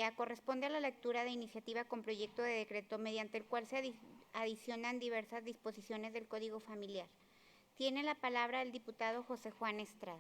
día corresponde a la lectura de iniciativa con proyecto de decreto mediante el cual se adicionan diversas disposiciones del Código Familiar. Tiene la palabra el diputado José Juan Estrada.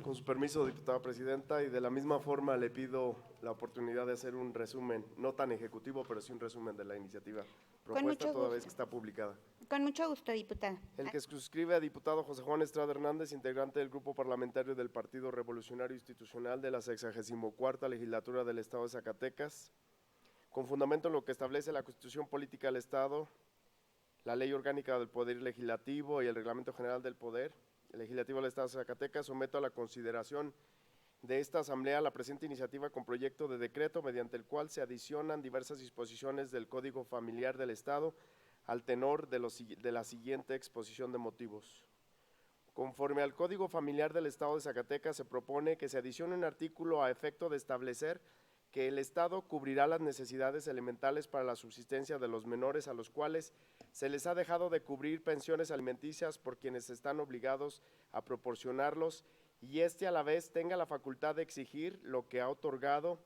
Con su permiso, diputada presidenta, y de la misma forma le pido la oportunidad de hacer un resumen, no tan ejecutivo, pero sí un resumen de la iniciativa propuesta, toda vez que está publicada. Con mucho gusto, diputada. El que suscribe a diputado José Juan Estrada Hernández, integrante del Grupo Parlamentario del Partido Revolucionario Institucional de la 64ª Legislatura del Estado de Zacatecas, con fundamento en lo que establece la Constitución Política del Estado, la Ley Orgánica del Poder Legislativo y el Reglamento General del Poder Legislativo del Estado de Zacatecas, someto a la consideración de esta Asamblea la presente iniciativa con proyecto de decreto mediante el cual se adicionan diversas disposiciones del Código Familiar del Estado al tenor de la siguiente exposición de motivos. Conforme al Código Familiar del Estado de Zacatecas, se propone que se adicione un artículo a efecto de establecer que el Estado cubrirá las necesidades elementales para la subsistencia de los menores a los cuales se les ha dejado de cubrir pensiones alimenticias por quienes están obligados a proporcionarlos, y a la vez tenga la facultad de exigir lo que ha otorgado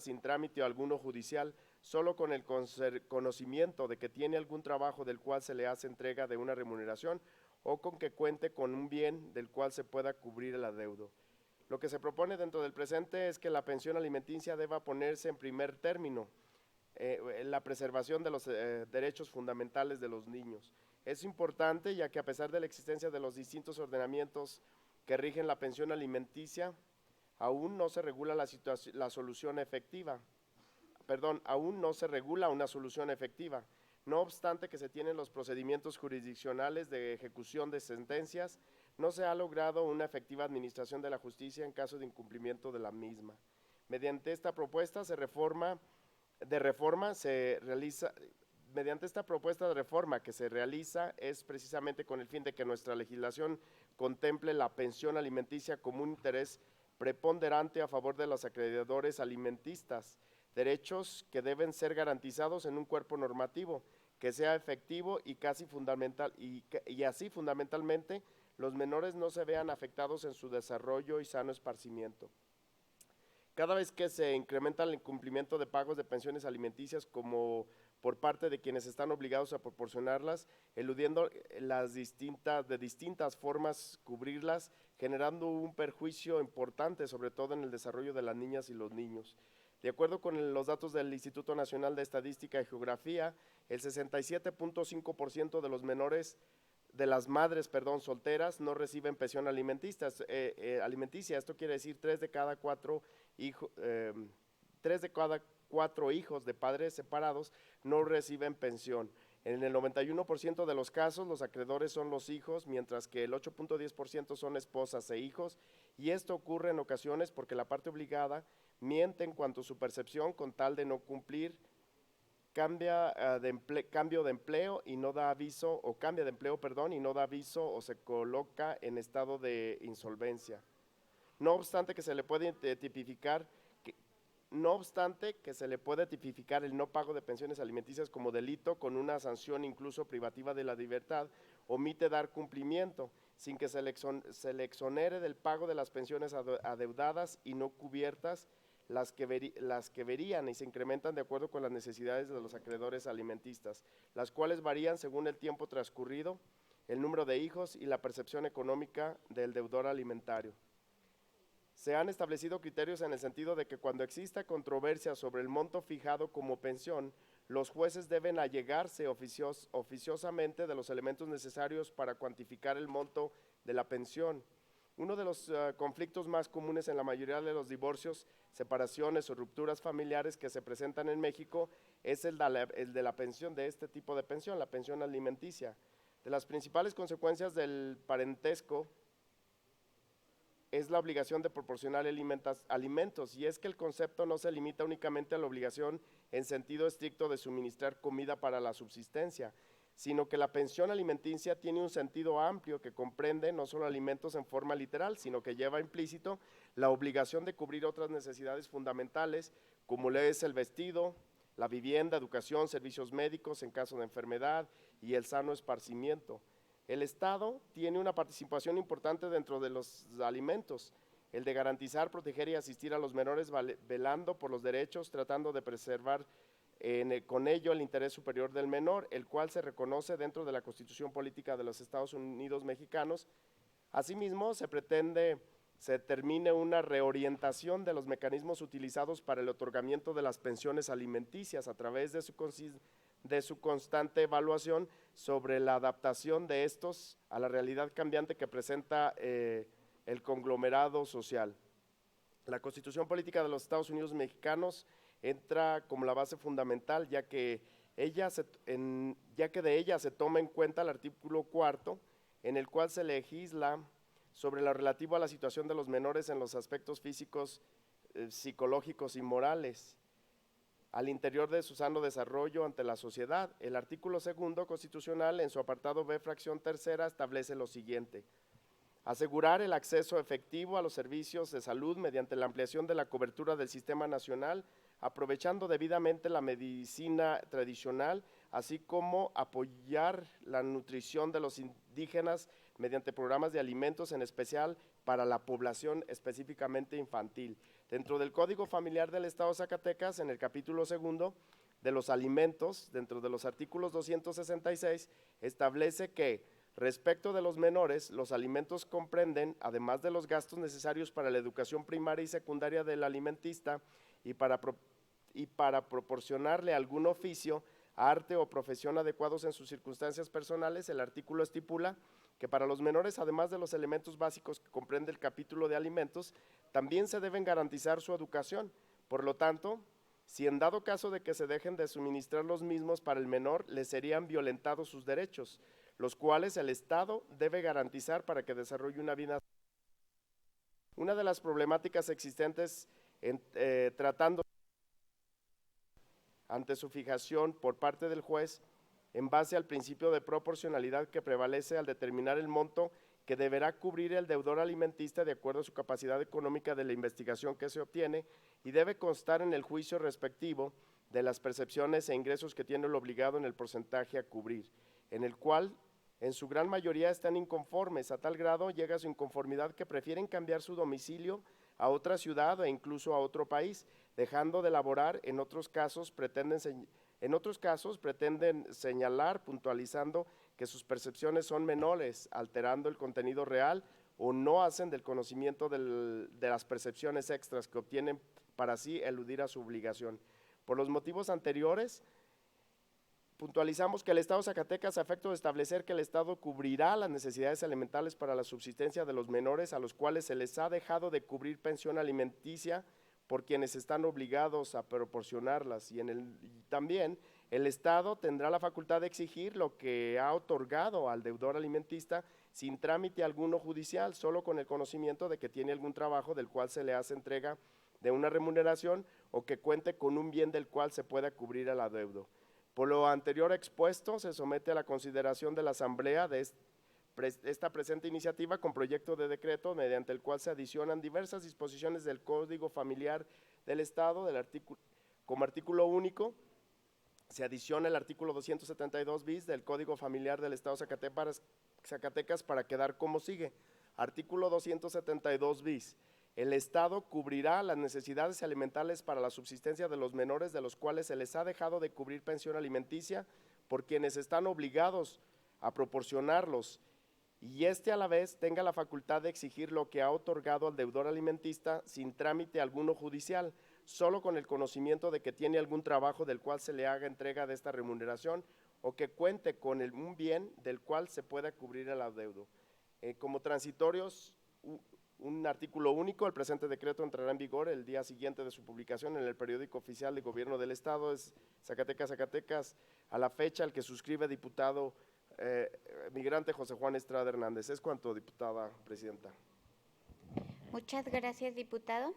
sin trámite alguno judicial, solo con el conocimiento de que tiene algún trabajo del cual se le hace entrega de una remuneración o con que cuente con un bien del cual se pueda cubrir el adeudo. Lo que se propone dentro del presente es que la pensión alimenticia deba ponerse en primer término, la preservación de los derechos fundamentales de los niños. Es importante, ya que a pesar de la existencia de los distintos ordenamientos que rigen la pensión alimenticia, aún no se regula aún no se regula una solución efectiva. No obstante que se tienen los procedimientos jurisdiccionales de ejecución de sentencias, no se ha logrado una efectiva administración de la justicia en caso de incumplimiento de la misma. Mediante esta propuesta de reforma que se realiza es precisamente con el fin de que nuestra legislación contemple la pensión alimenticia como un interés preponderante a favor de los acreedores alimentistas, derechos que deben ser garantizados en un cuerpo normativo que sea efectivo y así fundamentalmente los menores no se vean afectados en su desarrollo y sano esparcimiento. Cada vez que se incrementa el incumplimiento de pagos de pensiones alimenticias como por parte de quienes están obligados a proporcionarlas, eludiendo de distintas formas cubrirlas, generando un perjuicio importante, sobre todo en el desarrollo de las niñas y los niños. De acuerdo con los datos del Instituto Nacional de Estadística y Geografía, el 67.5% de los menores de las madres, solteras no reciben pensión alimenticia. Esto quiere decir 3 de cada 4 hijos de padres separados no reciben pensión. En el 91% de los casos los acreedores son los hijos, mientras que el 8.10% son esposas e hijos, y esto ocurre en ocasiones porque la parte obligada miente en cuanto a su percepción con tal de no cumplir, cambio de empleo y no da aviso, o cambia de empleo, y no da aviso o se coloca en estado de insolvencia. No obstante que se le puede tipificar el no pago de pensiones alimenticias como delito con una sanción incluso privativa de la libertad, omite dar cumplimiento sin que se le exonere del pago de las pensiones adeudadas y no cubiertas, las que verían y se incrementan de acuerdo con las necesidades de los acreedores alimentistas, las cuales varían según el tiempo transcurrido, el número de hijos y la percepción económica del deudor alimentario. Se han establecido criterios en el sentido de que cuando exista controversia sobre el monto fijado como pensión, los jueces deben allegarse oficiosamente de los elementos necesarios para cuantificar el monto de la pensión. Uno de los conflictos más comunes en la mayoría de los divorcios, separaciones o rupturas familiares que se presentan en México es el de la pensión, de este tipo de pensión, la pensión alimenticia. De las principales consecuencias del parentesco es la obligación de proporcionar alimentos, y es que el concepto no se limita únicamente a la obligación en sentido estricto de suministrar comida para la subsistencia, sino que la pensión alimenticia tiene un sentido amplio que comprende no solo alimentos en forma literal, sino que lleva implícito la obligación de cubrir otras necesidades fundamentales como le es el vestido, la vivienda, educación, servicios médicos en caso de enfermedad y el sano esparcimiento. El Estado tiene una participación importante dentro de los alimentos, el de garantizar, proteger y asistir a los menores velando por los derechos, tratando de preservar con ello el interés superior del menor, el cual se reconoce dentro de la Constitución Política de los Estados Unidos Mexicanos. Asimismo, se pretende se termine una reorientación de los mecanismos utilizados para el otorgamiento de las pensiones alimenticias a través de su constante evaluación sobre la adaptación de estos a la realidad cambiante que presenta el conglomerado social. La Constitución Política de los Estados Unidos Mexicanos entra como la base fundamental, ya que de ella se toma en cuenta el artículo 4, en el cual se legisla sobre lo relativo a la situación de los menores en los aspectos físicos, psicológicos y morales, al interior de su sano desarrollo ante la sociedad. El artículo 2 constitucional, en su apartado B, fracción tercera, establece lo siguiente: asegurar el acceso efectivo a los servicios de salud mediante la ampliación de la cobertura del sistema nacional, aprovechando debidamente la medicina tradicional, así como apoyar la nutrición de los indígenas mediante programas de alimentos, en especial para la población específicamente infantil. Dentro del Código Familiar del Estado de Zacatecas, en el capítulo 2 de los alimentos, dentro de los artículos 266, establece que respecto de los menores, los alimentos comprenden, además de los gastos necesarios para la educación primaria y secundaria del alimentista y para proporcionarle algún oficio, arte o profesión adecuados en sus circunstancias personales, el artículo estipula que para los menores, además de los elementos básicos que comprende el capítulo de alimentos, también se deben garantizar su educación. Por lo tanto, si en dado caso de que se dejen de suministrar los mismos para el menor, le serían violentados sus derechos, los cuales el Estado debe garantizar para que desarrolle una vida. Una de las problemáticas existentes tratando ante su fijación por parte del juez, en base al principio de proporcionalidad que prevalece al determinar el monto que deberá cubrir el deudor alimentista de acuerdo a su capacidad económica de la investigación que se obtiene, y debe constar en el juicio respectivo de las percepciones e ingresos que tiene el obligado en el porcentaje a cubrir, en el cual en su gran mayoría están inconformes. A tal grado llega su inconformidad que prefieren cambiar su domicilio a otra ciudad e incluso a otro país, dejando de laborar. En otros casos pretenden señalar, puntualizando que sus percepciones son menores, alterando el contenido real, o no hacen del conocimiento de las percepciones extras que obtienen para así eludir a su obligación. Por los motivos anteriores, puntualizamos que el Estado de Zacatecas, a efecto de establecer que el Estado cubrirá las necesidades elementales para la subsistencia de los menores a los cuales se les ha dejado de cubrir pensión alimenticia por quienes están obligados a proporcionarlas, y también el Estado tendrá la facultad de exigir lo que ha otorgado al deudor alimentista sin trámite alguno judicial, solo con el conocimiento de que tiene algún trabajo del cual se le hace entrega de una remuneración o que cuente con un bien del cual se pueda cubrir el adeudo. Por lo anterior expuesto, se somete a la consideración de la Asamblea de esta presente iniciativa con proyecto de decreto mediante el cual se adicionan diversas disposiciones del Código Familiar del Estado. Como artículo único, se adiciona el artículo 272 bis del Código Familiar del Estado de Zacatecas para quedar como sigue. Artículo 272 bis. El Estado cubrirá las necesidades alimentarias para la subsistencia de los menores de los cuales se les ha dejado de cubrir pensión alimenticia por quienes están obligados a proporcionarlos, y a la vez tenga la facultad de exigir lo que ha otorgado al deudor alimentista sin trámite alguno judicial, solo con el conocimiento de que tiene algún trabajo del cual se le haga entrega de esta remuneración o que cuente con un bien del cual se pueda cubrir el adeudo. Como transitorios, un artículo único: el presente decreto entrará en vigor el día siguiente de su publicación en el periódico oficial de Gobierno del Estado. Es Zacatecas, a la fecha el que suscribe diputado migrante José Juan Estrada Hernández. Es cuanto, diputada presidenta. Muchas gracias, diputado.